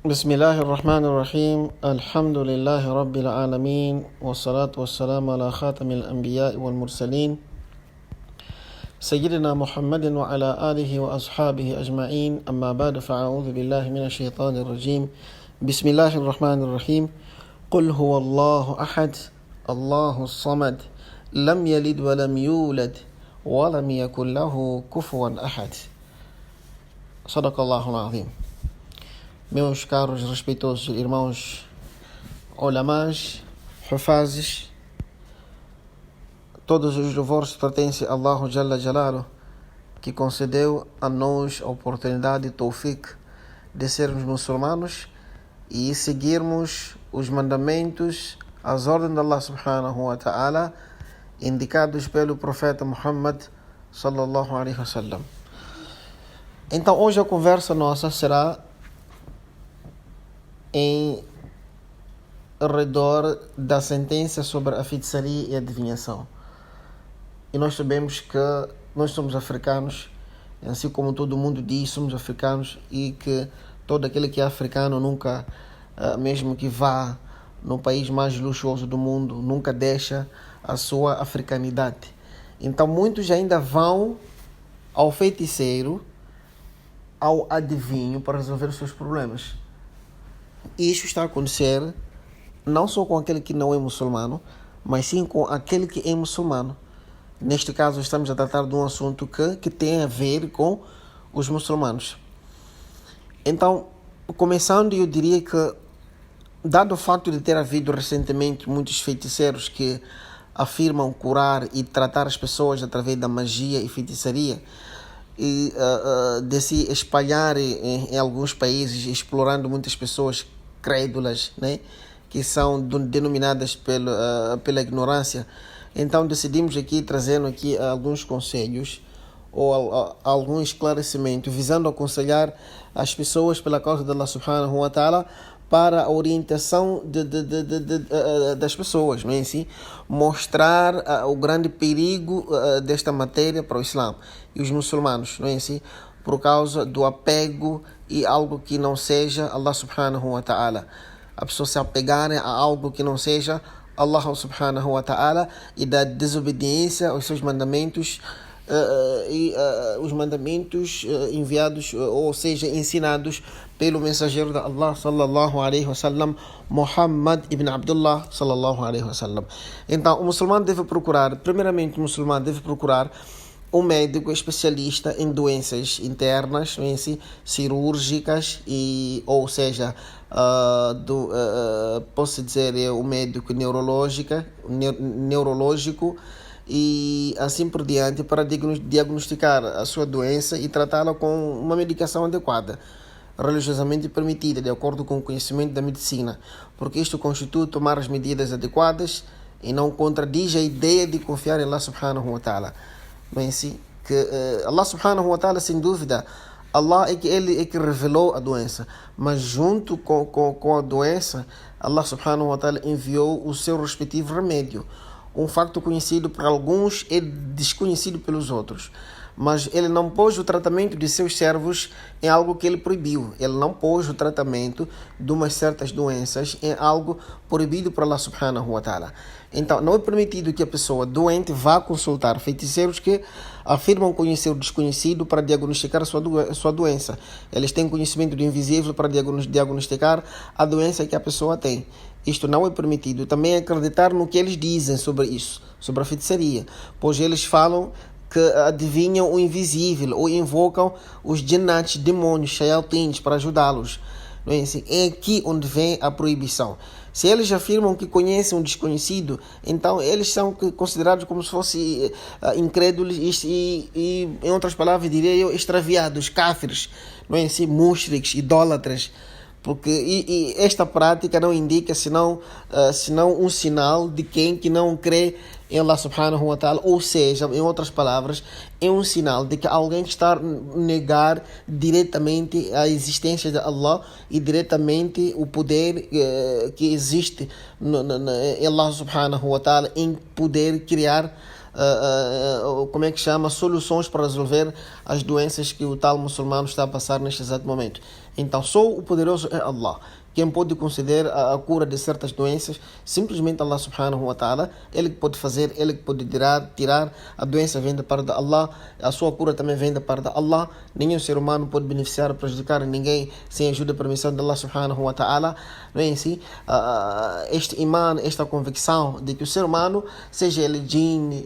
بسم الله الرحمن الرحيم الحمد لله رب العالمين والصلاة والسلام على خاتم الأنبياء والمرسلين سيدنا محمد وعلى آله وأصحابه أجمعين أما بعد فأعوذ بالله من الشيطان الرجيم بسم الله الرحمن الرحيم قل هو الله أحد الله الصمد لم يلد ولم يولد ولم يكن له كفوا أحد صدق الله العظيم. Meus caros respeitosos irmãos ulamás, hufazes, todos os louvores pertencem a Allah Jalla Jalaluhu, que concedeu a nós a oportunidade e tawfiq de sermos muçulmanos e seguirmos os mandamentos, as ordens de Allah Subhanahu wa Ta'ala, indicados pelo profeta Muhammad sallallahu alaihi wasallam. Então hoje a conversa nossa será em redor da sentença sobre a feitiçaria e a adivinhação. E nós sabemos que nós somos africanos, assim como todo mundo diz, somos africanos, e que todo aquele que é africano nunca, mesmo que vá no país mais luxuoso do mundo, nunca deixa a sua africanidade. Então muitos ainda vão ao feiticeiro, ao adivinho, para resolver os seus problemas. E isso está a acontecer não só com aquele que não é muçulmano, mas sim com aquele que é muçulmano. Neste caso, estamos a tratar de um assunto que tem a ver com os muçulmanos. Então, começando, eu diria que, dado o fato de ter havido recentemente muitos feiticeiros que afirmam curar e tratar as pessoas através da magia e feitiçaria, e de se espalhar em alguns países, explorando muitas pessoas crédulas, né, que são denominadas pela ignorância. Então decidimos aqui, trazendo aqui alguns conselhos ou algum esclarecimento, visando aconselhar as pessoas pela causa de Allah Subhanahu wa Ta'ala, para a orientação das pessoas, não é assim? Mostrar o grande perigo desta matéria para o Islã e os muçulmanos, não é assim? Por causa do apego e algo que não seja Allah Subhanahu wa Ta'ala. A pessoa se apegar a algo que não seja Allah Subhanahu wa Ta'ala e da desobediência aos seus mandamentos, os mandamentos enviados, ou seja, ensinados pelo mensageiro de Allah sallallahu alaihi wasallam, Muhammad ibn Abdullah sallallahu alaihi wasallam. Então, o muçulmano deve procurar, primeiramente o muçulmano deve procurar um médico especialista em doenças internas, cirúrgicas, ou seja, posso dizer, um médico neurológico e assim por diante, para diagnosticar a sua doença e tratá-la com uma medicação adequada, religiosamente permitida, de acordo com o conhecimento da medicina, porque isto constitui tomar as medidas adequadas e não contradiz a ideia de confiar em Allah Subhanahu wa Ta'ala. Não é assim? Que Allah Subhanahu wa Ta'ala, sem dúvida, Allah ele é que revelou a doença, mas junto com a doença, Allah Subhanahu wa Ta'ala enviou o seu respectivo remédio. Um facto conhecido por alguns é desconhecido pelos outros. Mas ele não pôs o tratamento de seus servos em algo que ele proibiu. Ele não pôs o tratamento de umas certas doenças em algo proibido por Allah Subhanahu wa Ta'ala. Então, não é permitido que a pessoa doente vá consultar feiticeiros que afirmam conhecer o desconhecido para diagnosticar a sua doença. Eles têm conhecimento do invisível para diagnosticar a doença que a pessoa tem. Isto não é permitido. Também acreditar no que eles dizem sobre isso, sobre a feitiçaria, pois eles falam que adivinham o invisível ou invocam os jinnats, demônios, shayatins, para ajudá-los. Não é assim? É aqui onde vem a proibição. Se eles afirmam que conhecem um desconhecido, então eles são considerados como se fossem incrédulos e, em outras palavras, diria eu, extraviados, cáfirs, não é assim? Mushriks, idólatras. Porque esta prática não indica senão um sinal de quem que não crê em Allah Subhanahu wa Ta'ala, ou seja, em outras palavras, é um sinal de que alguém está a negar diretamente a existência de Allah e diretamente o poder que existe em Allah Subhanahu wa Ta'ala em poder criar como é que chama, soluções para resolver as doenças que o tal muçulmano está a passar neste exato momento. Então, só o poderoso é Allah. Quem pode conceder a cura de certas doenças, simplesmente Allah subhanahu wa ta'ala. Ele que pode fazer, ele que pode tirar. A doença vem da parte de Allah, a sua cura também vem da parte de Allah. Nenhum ser humano pode beneficiar ou prejudicar ninguém sem ajuda e permissão de Allah subhanahu wa ta'ala. Não é assim? Este iman, esta convicção de que o ser humano, seja ele jinn,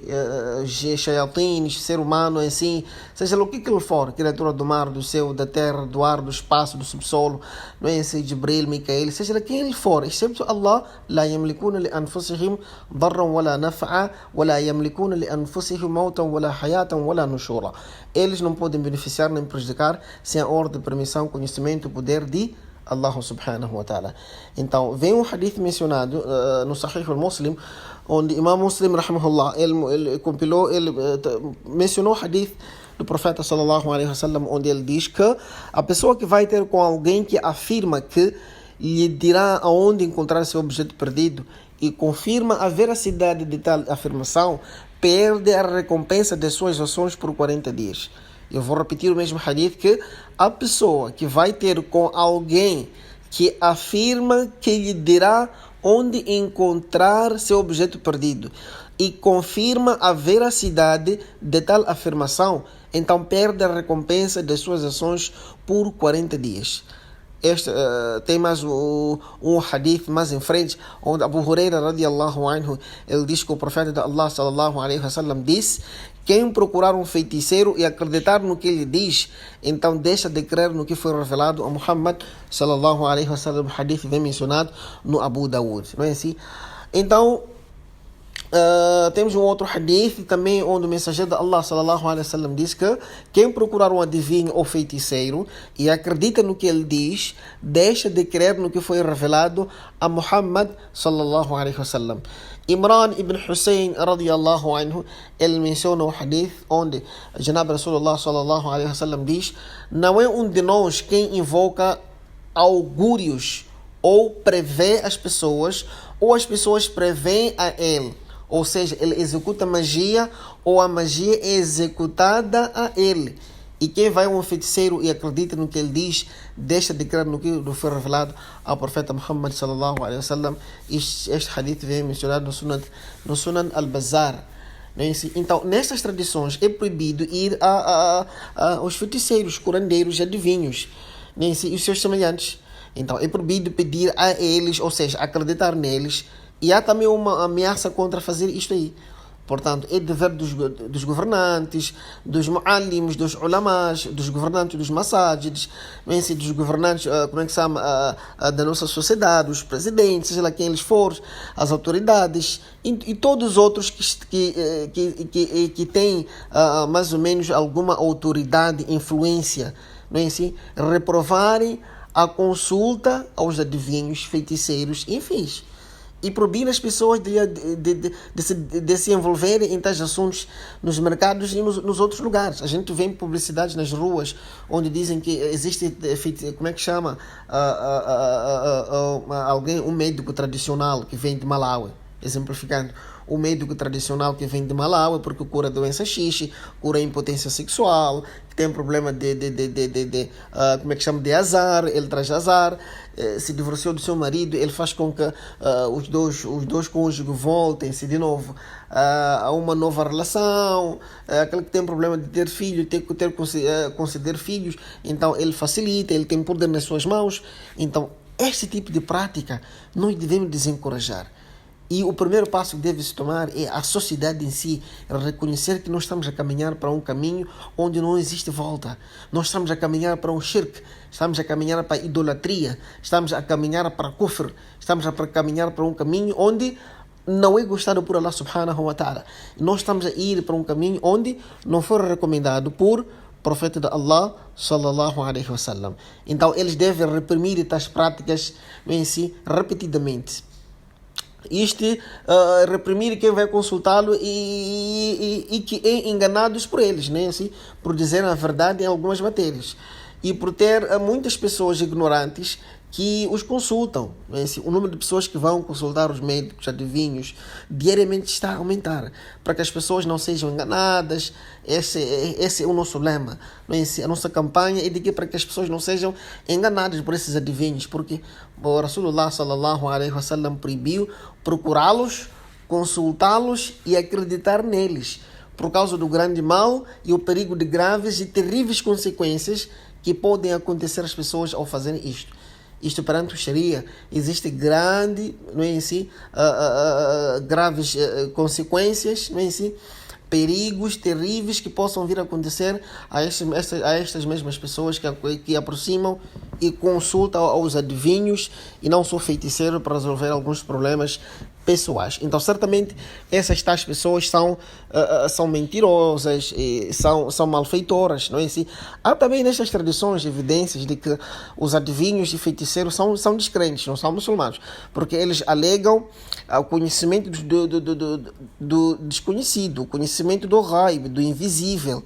shayatins, ser humano em si, seja o que ele for, criatura do mar, do céu, da terra, do ar, do espaço, do subsolo, não é assim? Jibril, Micael, seja quem ele for, excepto Allah, لا يملكون لأنفسهم ضرا ولا نفعا ولا يملكون لأنفسهم موتا ولا حياة ولا نشورا. Eles não podem beneficiar nem prejudicar sem a ordem, permissão, conhecimento e poder de Allah subhanahu wa ta'ala. Então, vem um hadith mencionado no Sahih al-Muslim, onde Imam Muslim, rahimahullah, ele compilou, ele mencionou o hadith do profeta sallallahu alaihi wasallam, onde ele diz que a pessoa que vai ter com alguém que afirma que lhe dirá aonde encontrar seu objeto perdido e confirma a veracidade de tal afirmação, perde a recompensa de suas ações por 40 dias. Eu vou repetir o mesmo hadith, que a pessoa que vai ter com alguém que afirma que lhe dirá onde encontrar seu objeto perdido e confirma a veracidade de tal afirmação, então perde a recompensa de suas ações por 40 dias. Tem mais um hadith mais em frente, onde Abu Huraira radiallahu anhu, ele diz que o profeta de Allah sallallahu alaihi wasallam disse: quem procurar um feiticeiro e acreditar no que ele diz, então deixa de crer no que foi revelado a Muhammad sallallahu alaihi wasallam. O hadith vem mencionado no Abu Dawud, não é assim? Então, temos um outro hadith também, onde o mensageiro de Allah sallallahu alaihi wasallam diz que quem procurar um adivinho ou feiticeiro e acredita no que ele diz, deixa de crer no que foi revelado a Muhammad sallallahu alaihi wasallam. Imran ibn Hussein radiallahu anhu, ele menciona o hadith onde Janab Rasulullah sallallahu alaihi wasallam diz: não é um de nós quem invoca augúrios ou prevê as pessoas, ou as pessoas prevêem a ele. Ou seja, ele executa magia ou a magia é executada a ele. E quem vai a um feiticeiro e acredita no que ele diz, deixa de crer no que foi revelado ao profeta Muhammad sallallahu alaihi wasallam. Este hadith vem mencionado no Sunan al-Bazar. Então, nessas tradições é proibido ir aos feiticeiros, curandeiros, adivinhos, e os seus semelhantes. Então, é proibido pedir a eles, ou seja, acreditar neles. E há também uma ameaça contra fazer isto aí. Portanto, é dever dos governantes, dos muallims, dos ulamas, dos governantes dos masajids, dos governantes, como é que se chama, da nossa sociedade, os presidentes, seja lá quem eles forem, as autoridades e todos os outros que têm mais ou menos alguma autoridade, influência, não é assim? Reprovarem a consulta aos adivinhos, feiticeiros, enfim. E proibir as pessoas de se envolverem em tais assuntos nos mercados e nos outros lugares. A gente vê publicidades nas ruas onde dizem que existe, como é que chama, um médico tradicional que vem de Malawi, exemplificando. O médico tradicional que vem de Malawi porque cura doença X, cura impotência sexual, tem problema como é que chama, de azar, ele traz azar, se divorciou do seu marido, ele faz com que os dois cônjuges voltem-se de novo a uma nova relação, aquele que tem problema de ter filho, conceder filhos, então ele facilita, ele tem poder nas suas mãos. Então, este tipo de prática nós devemos desencorajar. E o primeiro passo que deve-se tomar é a sociedade em si reconhecer que nós estamos a caminhar para um caminho onde não existe volta. Nós estamos a caminhar para um shirk, estamos a caminhar para a idolatria, estamos a caminhar para kufr, estamos a caminhar para um caminho onde não é gostado por Allah subhanahu wa ta'ala. Nós estamos a ir para um caminho onde não foi recomendado por profeta de Allah sallallahu alaihi wasallam. Então eles devem reprimir tais práticas em si repetidamente. Reprimir quem vai consultá-lo e que é enganados por eles, né? Assim, por dizer a verdade em algumas matérias. E por ter muitas pessoas ignorantes que os consultam. Não é assim? O número de pessoas que vão consultar os médicos, adivinhos, diariamente está a aumentar, para que as pessoas não sejam enganadas. Esse é o nosso lema. Não é assim? A nossa campanha é de que para que as pessoas não sejam enganadas por esses adivinhos, porque o Rasulullah sallallahu alaihi wasallam proibiu procurá-los, consultá-los e acreditar neles, por causa do grande mal e o perigo de graves e terríveis consequências que podem acontecer às pessoas ao fazerem isto. Isto perante o Sharia existe não é assim, graves consequências, não é assim, perigos terríveis que possam vir a acontecer a estas mesmas pessoas que aproximam e consultam aos adivinhos e não são feiticeiros para resolver alguns problemas pessoais. Então, certamente, essas tais pessoas são mentirosas, são malfeitoras, não é assim? Há também nestas tradições evidências de que os adivinhos e feiticeiros são descrentes, não são muçulmanos, porque eles alegam o conhecimento do desconhecido, o conhecimento do ghaib, do invisível,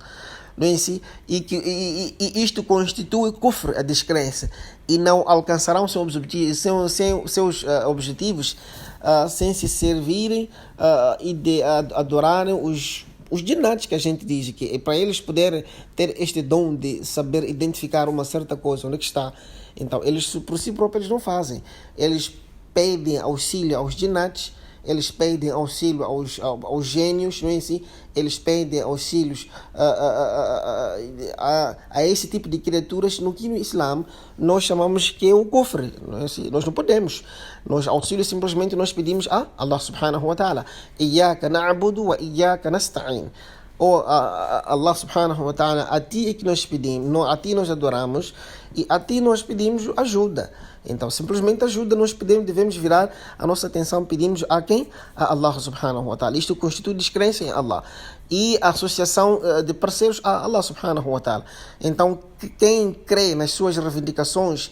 não é assim? E isto constitui kufr, a descrença, e não alcançarão seus objetivos sem se servirem e de adorarem os jinnates, que a gente diz, que é para eles poderem ter este dom de saber identificar uma certa coisa, onde é que está. Então, eles por si próprios eles não fazem. Eles pedem auxílio aos jinnates, eles pedem auxílio aos gênios, não é assim? Eles pedem auxílios a esse tipo de criaturas, no que no Islã nós chamamos que é o kufr. Não é assim? Nós não podemos. Auxílio simplesmente nós pedimos a Allah subhanahu wa ta'ala. Iyyaka na'budu wa iyyaka nasta'in. Allah subhanahu wa ta'ala, a ti é que nós pedimos, a ti nós adoramos e a ti nós pedimos ajuda. Então, simplesmente ajuda, nós devemos virar a nossa atenção, pedimos a quem? A Allah subhanahu wa ta'ala. Isto constitui descrença em Allah e a associação de parceiros a Allah subhanahu wa ta'ala. Então, quem crê nas suas reivindicações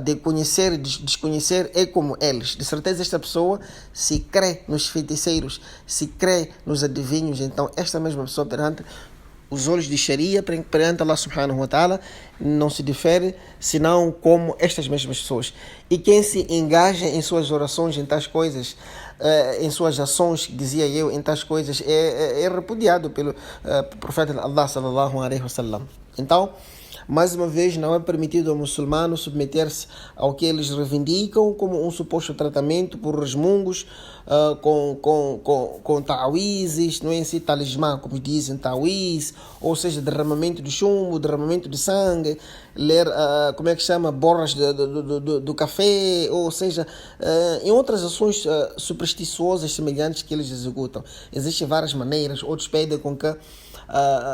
de conhecer e desconhecer é como eles. De certeza, esta pessoa, se crê nos feiticeiros, se crê nos adivinhos, então esta mesma pessoa perante os olhos de Sharia, perante Allah subhanahu wa ta'ala, não se difere senão como estas mesmas pessoas. E quem se engaja em suas orações, em tais coisas, em suas ações, dizia eu, em tais coisas, é repudiado pelo profeta Allah sallallahu alaihi wasallam. Então, mais uma vez, não é permitido ao muçulmano submeter-se ao que eles reivindicam como um suposto tratamento por resmungos, com ta'wizes, não é assim, talismã, como dizem, ta'wiz, ou seja, derramamento de chumbo, derramamento de sangue, ler, como é que chama, borras do café, ou seja, em outras ações supersticiosas semelhantes que eles executam. Existem várias maneiras, outros pedem com que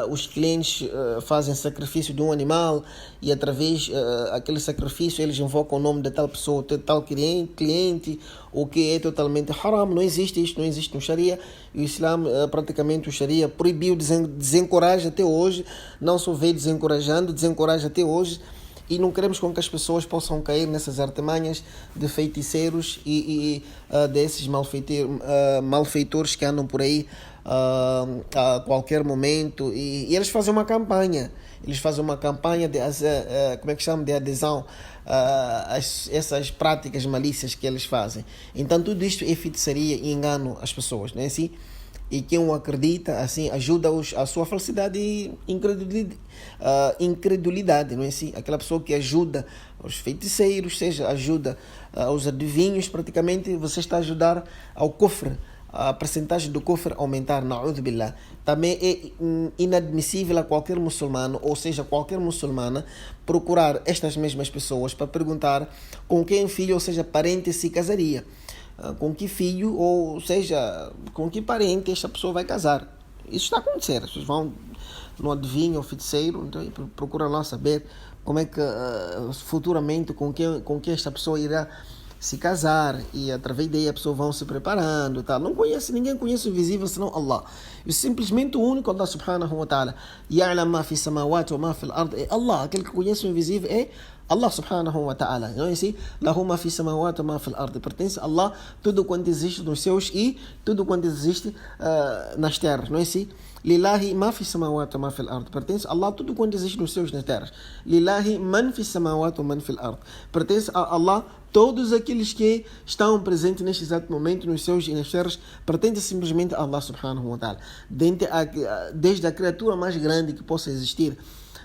os clientes fazem sacrifício de um animal e através daquele sacrifício eles invocam o nome de tal pessoa, de tal cliente, o que é totalmente haram. Não existe isto, não existe no Sharia. E o Islã, praticamente o Sharia proibiu, desencoraja até hoje, não só veio desencorajando, desencoraja até hoje. E não queremos com que as pessoas possam cair nessas artimanhas de feiticeiros e desses malfeitores que andam por aí a qualquer momento. E eles fazem uma campanha. Eles fazem uma campanha de adesão a essas práticas malícias que eles fazem. Então tudo isto é feitiçaria e engano às pessoas, não é assim? E quem o acredita, assim, ajuda-os a sua falsidade e incredulidade, não é assim? Aquela pessoa que ajuda os feiticeiros, seja, ajuda os adivinhos, praticamente você está a ajudar ao kufr, a percentagem do kufr aumentar, na'udhu billah. Também é inadmissível a qualquer muçulmano, ou seja, qualquer muçulmana, procurar estas mesmas pessoas para perguntar com quem filho, ou seja, parente, se casaria. Com que filho, ou seja, com que parente esta pessoa vai casar. Isso está a acontecer. As pessoas vão no adivinho, ou feiticeiro, então, procuram lá saber como é que futuramente com que esta pessoa irá se casar, e através daí a pessoa vão se preparando, tá? Ninguém conhece o visível senão Allah. E simplesmente o único Allah subhanahu wa ta'ala, ya'lam ma fi samawati wa ma fi al-ard, é Allah. Aquele que conhece o invisível é Allah subhanahu wa ta'ala. Não é assim? Lahu ma fi samawati wa ma fil ardi. Pertence a Allah tudo quanto existe nos céus e tudo quanto existe nas terras. Não é assim? Lillahi ma fi samawati wa ma fil ardi. Pertence a Allah tudo quanto existe nos céus e nas terras. Lillahi man fi samawati wa man fil ardi. Pertence a Allah todos aqueles que estão presentes neste exato momento nos céus e nas terras. Pertence simplesmente a Allah subhanahu wa ta'ala. Desde a criatura mais grande que possa existir,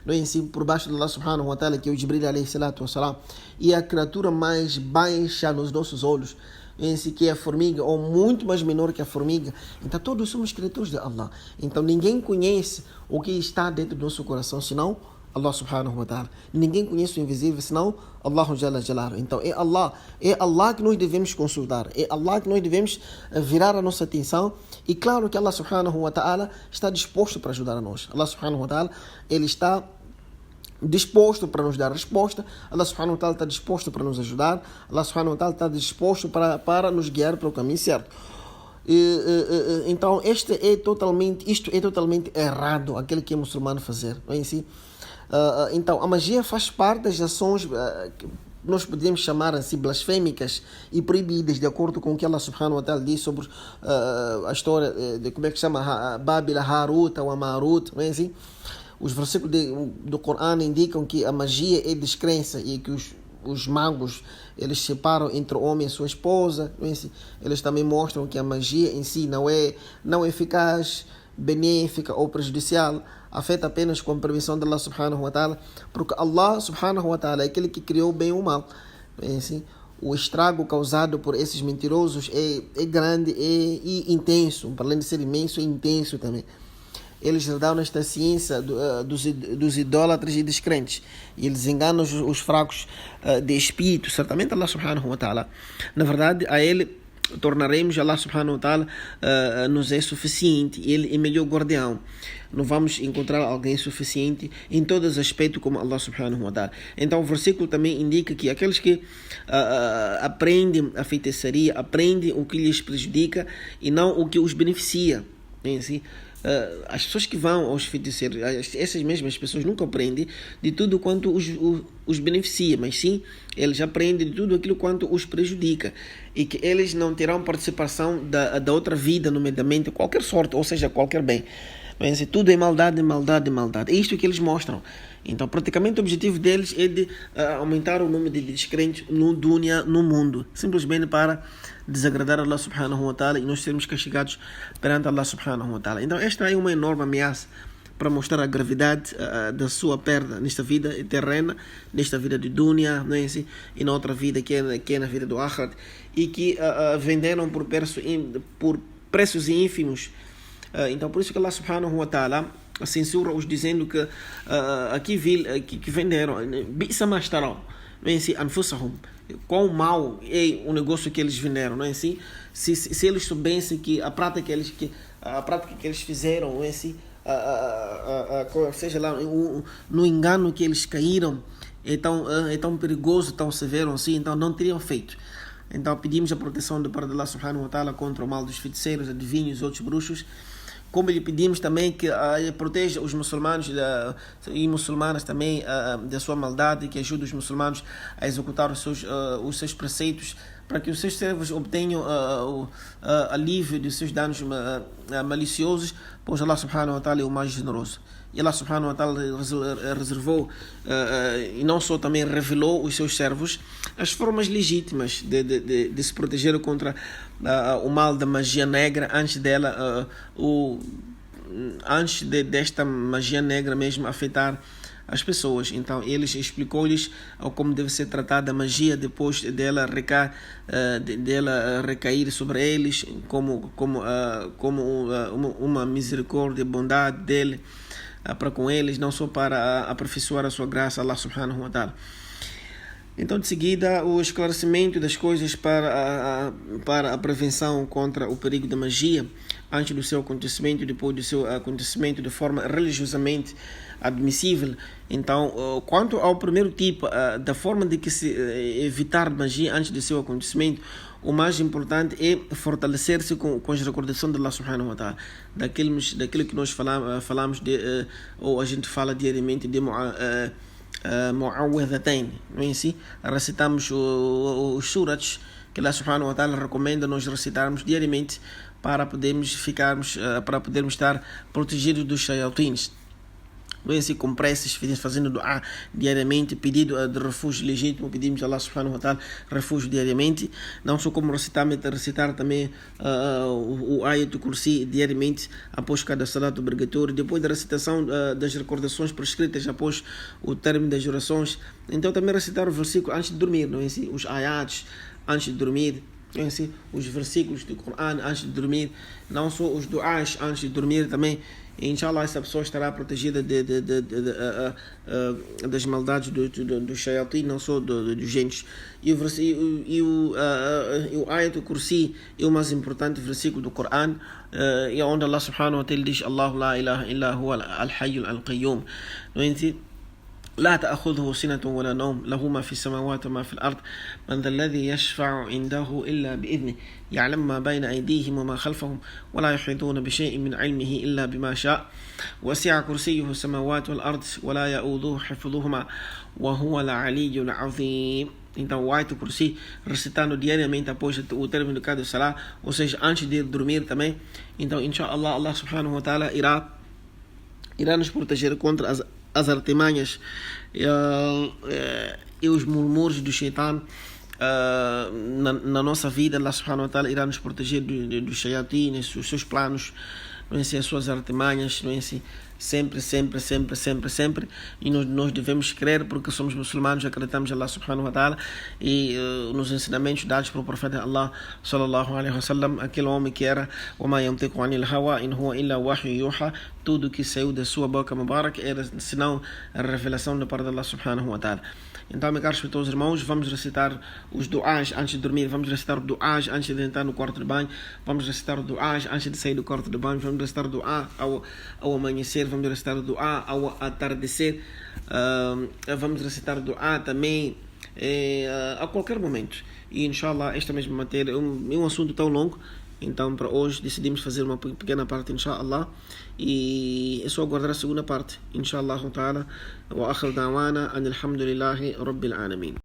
não é assim, por baixo de Allah subhanahu wa ta'ala, que é o Jibril alayhi salatu wa salam, e a criatura mais baixa nos nossos olhos, esse que é a formiga, ou muito mais menor que a formiga. Então todos somos criaturas de Allah. Então ninguém conhece o que está dentro do nosso coração senão Allah subhanahu wa ta'ala. Ninguém conhece o invisível senão Allah jalla jalaluhu. Então é Allah que nós devemos consultar, é Allah que nós devemos virar a nossa atenção. E claro que Allah subhanahu wa ta'ala está disposto para ajudar a nós. Allah subhanahu wa ta'ala, ele está disposto para nos dar resposta. Allah subhanahu wa ta'ala está disposto para nos ajudar. Allah subhanahu wa ta'ala está disposto para nos guiar para o caminho certo. Então isto é totalmente errado, aquele que é muçulmano fazer, não é assim? Então a magia faz parte das ações que nós podemos chamar assim blasfêmicas e proibidas, de acordo com o que Allah subhanahu wa ta'ala diz sobre a história de como é que chama Bábila, Harut ou Marut, não é assim? Os versículos do Corão indicam que a magia é descrença e que os magos, eles separam entre o homem e sua esposa, não é assim? Eles também mostram que a magia em si não é eficaz, benéfica ou prejudicial, afeta apenas com a permissão de Allah subhanahu wa ta'ala, porque Allah subhanahu wa ta'ala é aquele que criou o bem e o mal. É assim? O estrago causado por esses mentirosos é grande e intenso, para além de ser imenso, é intenso também. Eles dão esta ciência dos idólatras e descrentes, e eles enganam os fracos de espírito. Certamente Allah subhanahu wa ta'ala, na verdade, a ele tornaremos, Allah subhanahu wa ta'ala nos é suficiente, ele é melhor guardião. Não vamos encontrar alguém suficiente em todos os aspectos como Allah subhanahu wa ta'ala. Então o versículo também indica que aqueles que aprendem a feitiçaria, aprendem o que lhes prejudica e não o que os beneficia. Assim, as pessoas que vão aos feiticeiros, essas mesmas pessoas nunca aprendem de tudo quanto os beneficia, mas sim, eles aprendem de tudo aquilo quanto os prejudica, e que eles não terão participação da outra vida, nomeadamente qualquer sorte, ou seja, qualquer bem. Mas tudo é maldade, maldade, maldade. É isto que eles mostram. Então, praticamente o objetivo deles é de aumentar o número de descrentes no dunya, no mundo, simplesmente para desagradar Allah subhanahu wa ta'ala e nós sermos castigados perante Allah subhanahu wa ta'ala. Então, esta é uma enorme ameaça para mostrar a gravidade da sua perda nesta vida terrena, nesta vida de dunya, não é assim? E na outra vida que é na vida do akhirat, e que venderam por preços ínfimos. Então, por isso que Allah subhanahu wa ta'ala censura-os, dizendo que que venderam, bi'sa ma ishtarau, não é assim? Anfusahum, quão mau é o negócio que eles venderam, não é assim? Se eles soubessem que a prática que eles fizeram, não é assim? Seja lá, no engano que eles caíram, é tão perigoso, tão severo assim, então não teriam feito. Então pedimos a proteção de parte de Allah subhanahu wa ta'ala contra o mal dos feiticeiros, adivinhos e outros bruxos, como lhe pedimos também que proteja os muçulmanos e muçulmanas também da sua maldade, que ajude os muçulmanos a executar os seus preceitos, para que os seus servos obtenham alívio de seus danos maliciosos, pois Allah subhanahu wa ta'ala é o mais generoso. E Allah subhanahu wa ta'ala reservou e não só também revelou os seus servos as formas legítimas de se proteger contra o mal da magia negra antes desta magia negra mesmo afetar as pessoas. Então eles explicou-lhes como deve ser tratada a magia depois dela recair sobre eles, como uma misericórdia, bondade dele para com eles, não só para aperfeiçoar a sua graça, Allah subhanahu wa ta'ala. Então, de seguida, o esclarecimento das coisas para a prevenção contra o perigo da magia, antes do seu acontecimento e depois do seu acontecimento de forma religiosamente admissível. Então, quanto ao primeiro tipo, da forma de que se evitar magia antes do seu acontecimento, o mais importante é fortalecer-se com as recordações de Allah subhanahu wa ta'ala, daquilo que nós falamos ou a gente fala diariamente mu'awwidhatayn, não é assim? Recitamos os surats que Allah subhanahu wa ta'ala recomenda nós recitarmos diariamente para podermos estar protegidos dos shayatins. Não é assim, com preces, fazendo dua diariamente, pedido de refúgio legítimo, pedimos a Allah subhanahu wa ta'ala refúgio diariamente, não só como recitar também o Ayatul Kursi diariamente após cada salat obrigatório, depois da recitação das recordações prescritas após o término das orações. Então também recitar o versículo antes de dormir, não é assim? Os ayats antes de dormir, assim, os versículos do Coran antes de dormir, não só os duas antes de dormir também. E, inshallah, essa pessoa estará protegida das maldades do shayatin, não só dos gentes. E o Ayatul Kursi é o mais importante versículo do Coran, e onde Allah subhanahu wa ta'ala diz: Allahu la ilaha illa huwa al-hayyul al-qayyum. لا تأخذه سنة ولا نوم له ما في السماوات وما في الأرض من ذا الذي يشفع عنده إلا بإذنه يعلم ما بين أيديهم وما خلفهم ولا يحيطون بشيء من علمه إلا بما شاء وسع كرسيه السماوات والأرض ولا يؤوده حفظهما وهو العلي العظيم. Então o Ayatul Kursi recitando diariamente após o término de cada salah, ou seja, antes de dormir também. Então, inshallah, Allah subhanahu wa ta'ala irá nos proteger contra as artimanhas e os murmúrios do Shaitan na nossa vida. Allah subhanahu wa ta'ala irá nos proteger dos shayatins, os seus planos, não é assim, as suas artimanhas, não é assim, sempre. E nós devemos crer, porque somos muçulmanos, acreditamos em Allah subhanahu wa ta'ala e nos ensinamentos dados pelo profeta Allah sallallahu alaihi wasallam, aquele homem que era وَمَا يَنْطِقُ عَنِ الْهَوَىٰ إِنْ هُوَ إِلَّا وَحْيٌ يُوحَىٰ, tudo que saiu da sua boca mubarak era senão a revelação da parte de Allah subhanahu wa ta'ala. Então, meus caros respeitos irmãos, vamos recitar os duas antes de dormir, vamos recitar duas antes de entrar no quarto de banho, vamos recitar duas antes de sair do quarto de banho, vamos recitar dua ao amanhecer, vamos recitar dua ao atardecer, vamos recitar dua também a qualquer momento. E inshallah, esta mesma matéria é um assunto tão longo, então para hoje decidimos fazer uma pequena parte, inshallah, e é só aguardar a segunda parte, inshallah ta'ala. Wa akhir da'wana anil hamdulillahi rabbil alamin.